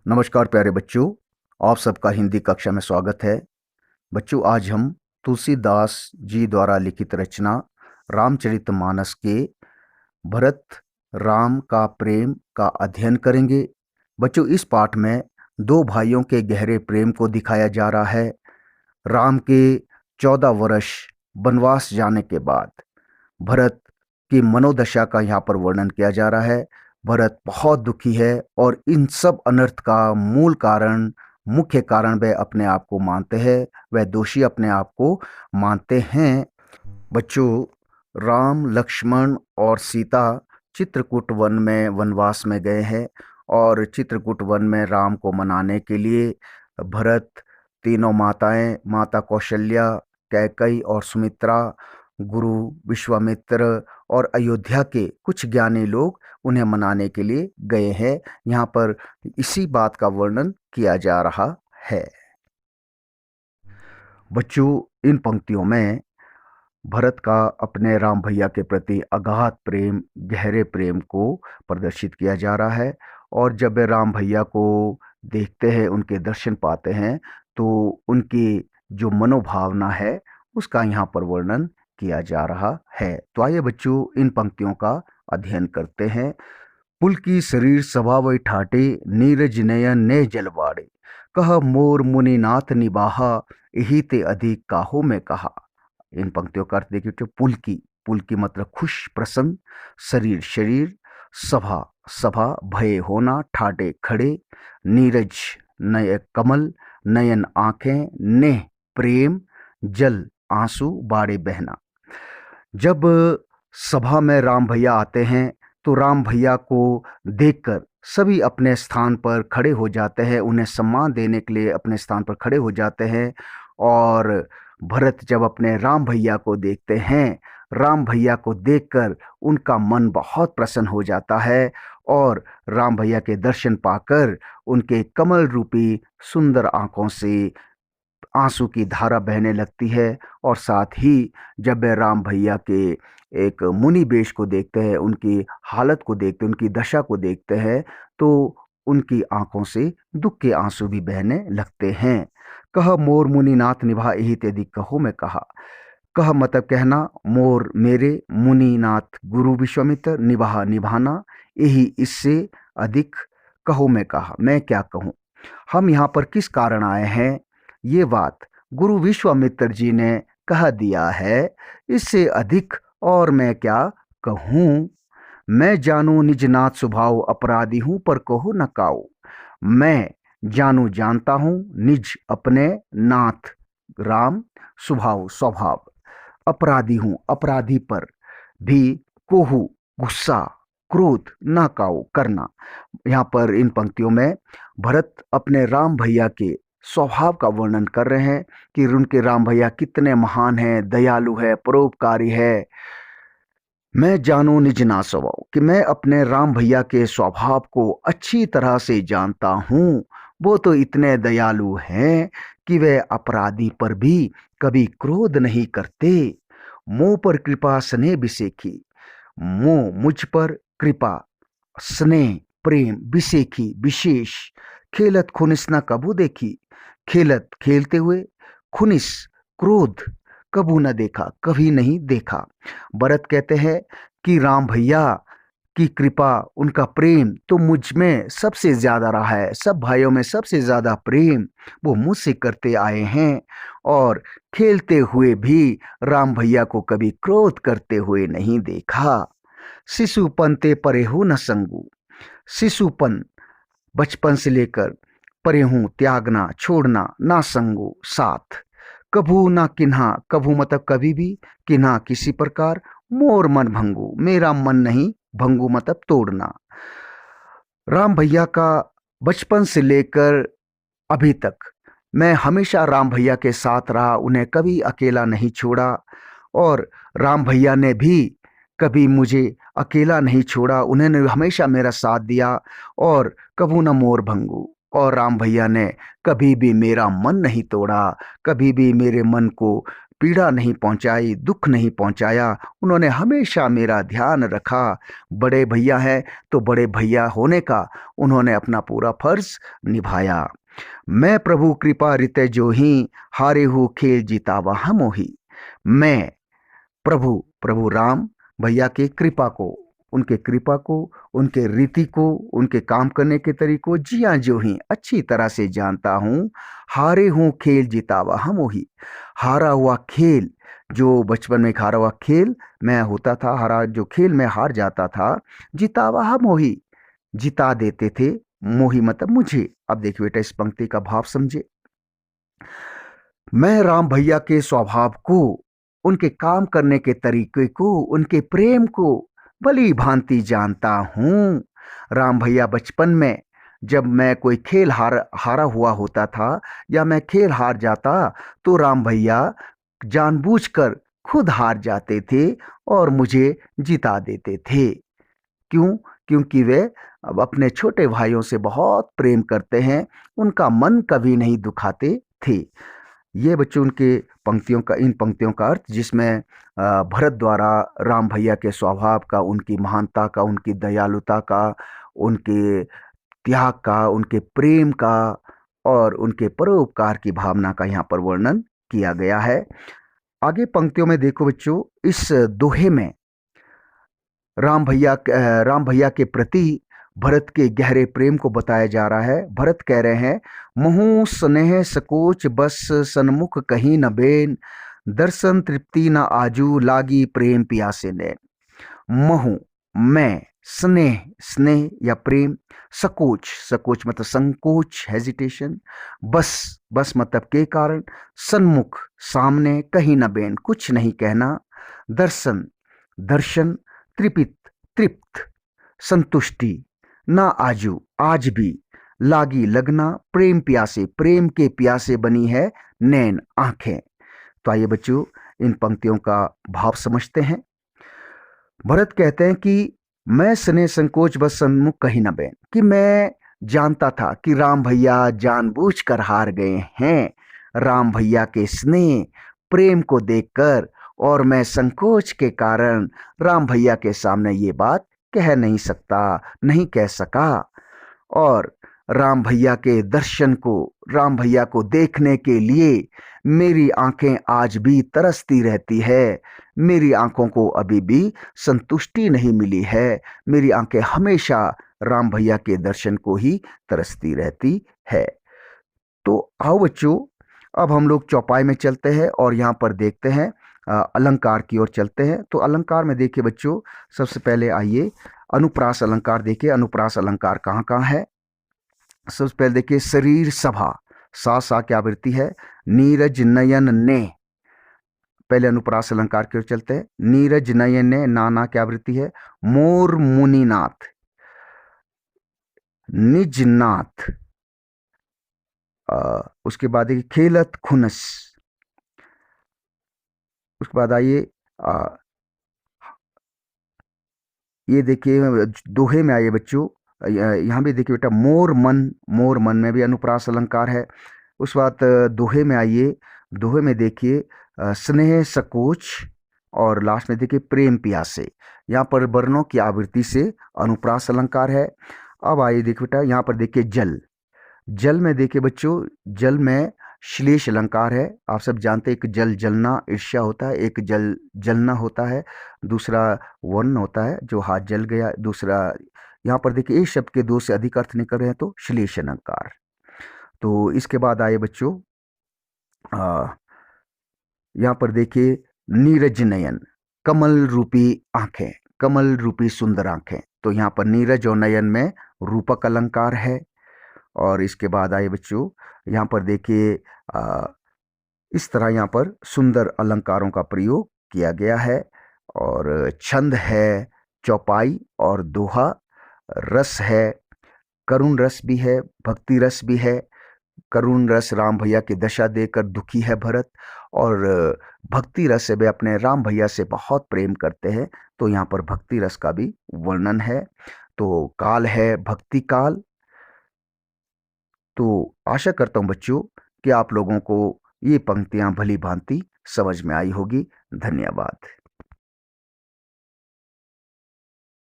नमस्कार प्यारे बच्चों, आप सबका हिंदी कक्षा में स्वागत है। बच्चों, आज हम तुलसीदास जी द्वारा लिखित रचना रामचरितमानस के भरत राम का प्रेम का अध्ययन करेंगे। बच्चों, इस पाठ में दो भाइयों के गहरे प्रेम को दिखाया जा रहा है। राम के 14 वर्ष वनवास जाने के बाद भरत की मनोदशा का यहाँ पर वर्णन किया जा रहा है। भरत बहुत दुखी है और इन सब अनर्थ का मूल कारण, मुख्य कारण वह अपने आप को मानते हैं, वह दोषी अपने आप को मानते हैं। बच्चों, राम, लक्ष्मण और सीता चित्रकूट वन में वनवास में गए हैं और चित्रकूट वन में राम को मनाने के लिए भरत, तीनों माताएं, माता कौशल्या, कैकई और सुमित्रा, गुरु विश्वामित्र और अयोध्या के कुछ ज्ञानी लोग उन्हें मनाने के लिए गए हैं। यहाँ पर इसी बात का वर्णन किया जा रहा है। बच्चों, इन पंक्तियों में भरत का अपने राम भैया के प्रति अगाध प्रेम, गहरे प्रेम को प्रदर्शित किया जा रहा है। और जब वे राम भैया को देखते हैं, उनके दर्शन पाते हैं, तो उनकी जो मनोभावना है उसका यहाँ पर वर्णन किया जा रहा है। तो आइए बच्चों, इन पंक्तियों का अध्ययन करते हैं। पुलकी शरीर स्वभाव ठाटे, नीरज नयन ने जलवाड़े, कह मोर मुनिनाथ निबाहा, यही ते अधिक काहो में कहा। इन पंक्तियों का अर्थ देखिए। तो पुलकी मतलब खुश, प्रसन्न, शरीर शरीर, सभा सभा, भय होना, ठाटे खड़े, नीरज नय कमल, नयन आंखें, नेह प्रेम, जल आंसू, बाड़े बहना। जब सभा में राम भैया आते हैं तो राम भैया को देखकर सभी अपने स्थान पर खड़े हो जाते हैं, उन्हें सम्मान देने के लिए अपने स्थान पर खड़े हो जाते हैं। और भरत जब अपने राम भैया को देखते हैं, राम भैया को देखकर उनका मन बहुत प्रसन्न हो जाता है और राम भैया के दर्शन पाकर उनके कमल रूपी सुंदर आंखों से आंसू की धारा बहने लगती है। और साथ ही जब वे राम भैया के एक मुनि वेश को देखते हैं, उनकी हालत को देखते हैं, उनकी दशा को देखते हैं, तो उनकी आंखों से दुख के आंसू भी बहने लगते हैं। कह मोर मुनिनाथ निभा, यही तेदी कहो मैं कहा। कह मतलब कहना, मोर मेरे, मुनिनाथ गुरु विश्वामित्र, निभा निभाना, यही इससे अधिक कहो मैं कहा, मैं क्या कहूँ। हम यहाँ पर किस कारण आए हैं, ये बात गुरु विश्वामित्र जी ने कह दिया है, इससे अधिक और मैं क्या कहूँ। मैं जानू निज नाथ स्वभाव, अपराधी हूँ पर कहो न काऊ। मैं जानू जानता हूँ निज अपने नाथ राम स्वभाव स्वभाव, अपराधी हूँ अपराधी पर भी कोहू गुस्सा क्रोध ना काऊ करना। यहाँ पर इन पंक्तियों में भरत अपने राम भैया के स्वभाव का वर्णन कर रहे हैं कि उनके राम भैया कितने महान हैं, दयालु है, परोपकारी है। मैं जानू निज ना स्वभाव, कि मैं अपने राम भैया के स्वभाव को अच्छी तरह से जानता हूँ। वो तो इतने दयालु हैं कि वे अपराधी पर भी कभी क्रोध नहीं करते। मोह पर कृपा स्नेह बिसेखी, मोह मुझ पर कृपा, स्नेह प्रेम, बिसेखी विशेष, खेलत खुनिस न कबू देखी। खेलत खेलते हुए, खुनिस क्रोध कबू न देखा, कभी नहीं देखा। भरत कहते हैं कि राम भैया की कृपा, उनका प्रेम तो मुझ में सबसे ज्यादा रहा है। सब भाइयों में सबसे ज्यादा प्रेम वो मुझसे करते आए हैं और खेलते हुए भी राम भैया को कभी क्रोध करते हुए नहीं देखा। शिशुपन ते परे हो न संगू, शिशुपन बचपन से लेकर परे हूं, त्यागना छोड़ना, ना संगो साथ, कभू ना किन्हा, कभू मतलब कभी भी, किन्हा किसी प्रकार, मोर मन भंगू, मेरा मन नहीं भंगू मतलब तोड़ना। राम भैया का बचपन से लेकर अभी तक मैं हमेशा राम भैया के साथ रहा, उन्हें कभी अकेला नहीं छोड़ा और राम भैया ने भी कभी मुझे अकेला नहीं छोड़ा, उन्होंने हमेशा मेरा साथ दिया। और कभू न मोर भंगू, और राम भैया ने कभी भी मेरा मन नहीं तोड़ा, कभी भी मेरे मन को पीड़ा नहीं पहुंचाई, दुख नहीं पहुंचाया। उन्होंने हमेशा मेरा ध्यान रखा। बड़े भैया हैं तो बड़े भैया होने का उन्होंने अपना पूरा फर्ज निभाया। मैं प्रभु कृपा रिते जो ही, हारे हूँ खेल जीतावा हम मोही। मैं प्रभु प्रभु राम भैया की कृपा को, उनके कृपा को, उनके रीति को, उनके काम करने के तरीकों जी हाँ जो ही अच्छी तरह से जानता हूँ। हारे हूँ खेल जीतावा हम वही। हारा हुआ खेल, जो बचपन में हारा हुआ खेल मैं होता था, हारा जो खेल मैं हार जाता था, जीतावा हम वही, जिता देते थे। मोही मतलब मुझे। अब देखिए बेटा इस पंक्ति का भाव समझे। मैं राम भैया के स्वभाव को, उनके काम करने के तरीके को, उनके प्रेम को भली भांति जानता हूँ। राम भैया बचपन में जब मैं कोई खेल हारा हुआ होता था या मैं खेल हार जाता तो राम भैया जानबूझकर खुद हार जाते थे और मुझे जिता देते थे। क्यों? क्योंकि वे अब अपने छोटे भाइयों से बहुत प्रेम करते हैं, उनका मन कभी नहीं दुखाते थे। ये बच्चों उनके पंक्तियों का, इन पंक्तियों का अर्थ, जिसमें भरत द्वारा राम भैया के स्वभाव का, उनकी महानता का, उनकी दयालुता का, उनके त्याग का, उनके प्रेम का और उनके परोपकार की भावना का यहाँ पर वर्णन किया गया है। आगे पंक्तियों में देखो बच्चों, इस दोहे में राम भैया के प्रति भरत के गहरे प्रेम को बताया जा रहा है। भरत कह रहे हैं, महु स्नेह सकोच बस सन्मुख कहीं न बेन, दर्शन तृप्ति न आजू लागी प्रेम पियासे ने। महु मैं, स्नेह स्नेह या प्रेम, सकोच सकोच मतलब संकोच हेजिटेशन, बस मतलब के कारण, सन्मुख सामने, कहीं न बेन कुछ नहीं कहना, दर्शन दर्शन, तृप्त संतुष्टि, ना आजू आज भी, लागी लगना, प्रेम प्यासे प्रेम के प्यासे बनी है नैन आंखें। तो आइए बच्चों इन पंक्तियों का भाव समझते हैं। भरत कहते हैं कि मैं स्नेह संकोच बस सन्मुख कहीं न बैन, कि मैं जानता था कि राम भैया जानबूझकर हार गए हैं राम भैया के स्नेह प्रेम को देखकर, और मैं संकोच के कारण राम भैया के सामने ये बात कह नहीं सकता, नहीं कह सका। और राम भैया के दर्शन को, राम भैया को देखने के लिए मेरी आंखें आज भी तरसती रहती है। मेरी आंखों को अभी भी संतुष्टि नहीं मिली है। मेरी आंखें हमेशा राम भैया के दर्शन को ही तरसती रहती है। तो आओ बच्चों, अब हम लोग चौपाई में चलते हैं और यहाँ पर देखते हैं, अलंकार की ओर चलते हैं। तो अलंकार में देखिए बच्चों, सबसे पहले आइए अनुप्रास अलंकार देखिए। अनुप्रास अलंकार कहाँ कहाँ है? सबसे पहले देखिए, शरीर सभा, सा की आवृत्ति है, नीरज नयन ने। पहले अनुप्रास अलंकार की ओर चलते हैं। नीरज नयन ने, नाना की आवृत्ति है, मोर मुनिनाथ, निजनाथ। उसके बाद देखिए खेलत खुनस। उसके बाद आइए ये देखिए दोहे में आइए बच्चों, यहाँ भी देखिए बेटा मोर मन, मोर मन में भी अनुप्रास अलंकार है। उस बाद दोहे में आइए, दोहे में देखिए स्नेह सकोच, और लास्ट में देखिए प्रेम प्यासे। यहाँ पर वर्णों की आवृत्ति से अनुप्रास अलंकार है। अब आइए देखिए बेटा, यहाँ पर देखिए जल, जल में देखिए बच्चों, जल में श्लेष अलंकार है। आप सब जानते हैं, एक जल जलना ईर्ष्या होता है, एक जल जलना होता है, दूसरा वर्ण होता है जो हाथ जल गया, दूसरा यहाँ पर देखिए एक शब्द के दो से अधिक अर्थ निकल रहे हैं तो श्लेष अलंकार। तो इसके बाद आए बच्चों, यहाँ पर देखिए नीरज नयन, कमल रूपी आंखें, कमल रूपी सुंदर आंखें। तो यहाँ पर नीरज और नयन में रूपक अलंकार है। और इसके बाद आए बच्चों, यहाँ पर देखिए इस तरह यहाँ पर सुंदर अलंकारों का प्रयोग किया गया है। और छंद है चौपाई और दोहा, रस है, करुण रस भी है, भक्ति रस भी है। करुण रस, राम भैया की दशा देकर दुखी है भरत, और भक्ति रस से वे अपने राम भैया से बहुत प्रेम करते हैं, तो यहाँ पर भक्ति रस का भी वर्णन है। तो काल है भक्ति काल। तो आशा करता हूँ बच्चों कि आप लोगों को ये पंक्तियां भली भांति समझ में आई होगी। धन्यवाद।